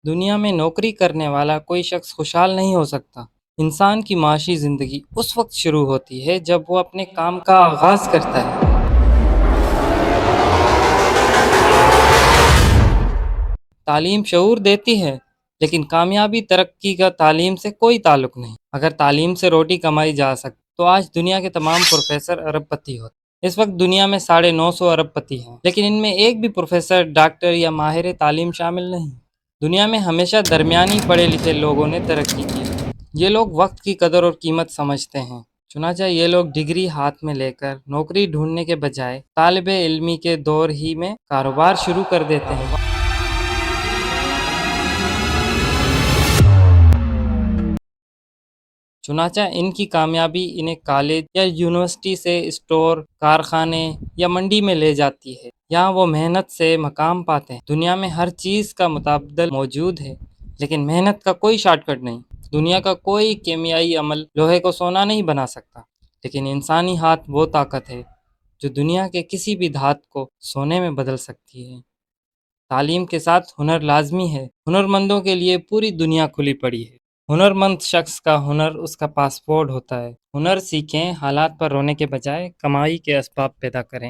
دنیا میں نوکری کرنے والا کوئی شخص خوشحال نہیں ہو سکتا۔ انسان کی معاشی زندگی اس وقت شروع ہوتی ہے جب وہ اپنے کام کا آغاز کرتا ہے۔ تعلیم شعور دیتی ہے، لیکن کامیابی ترقی کا تعلیم سے کوئی تعلق نہیں۔ اگر تعلیم سے روٹی کمائی جا سکتی تو آج دنیا کے تمام پروفیسر ارب پتی ہوتے۔ اس وقت دنیا میں 950 ارب پتی ہیں، لیکن ان میں ایک بھی پروفیسر، ڈاکٹر یا ماہر تعلیم شامل نہیں۔ دنیا میں ہمیشہ درمیانی پڑھے لکھے لوگوں نے ترقی کی ہے۔ یہ لوگ وقت کی قدر اور قیمت سمجھتے ہیں۔ چنانچہ یہ لوگ ڈگری ہاتھ میں لے کر نوکری ڈھونڈنے کے بجائے طالب علمی کے دور ہی میں کاروبار شروع کر دیتے ہیں۔ چنانچہ ان کی کامیابی انہیں کالج یا یونیورسٹی سے اسٹور، کارخانے یا منڈی میں لے جاتی ہے۔ یہاں وہ محنت سے مقام پاتے ہیں۔ دنیا میں ہر چیز کا متبادل موجود ہے، لیکن محنت کا کوئی شارٹ کٹ نہیں۔ دنیا کا کوئی کیمیائی عمل لوہے کو سونا نہیں بنا سکتا، لیکن انسانی ہاتھ وہ طاقت ہے جو دنیا کے کسی بھی دھات کو سونے میں بدل سکتی ہے۔ تعلیم کے ساتھ ہنر لازمی ہے۔ ہنرمندوں کے لیے پوری دنیا کھلی پڑی ہے۔ ہنرمند شخص کا ہنر اس کا پاسپورٹ ہوتا ہے۔ ہنر سیکھیں، حالات پر رونے کے بجائے کمائی کے اسباب پیدا کریں۔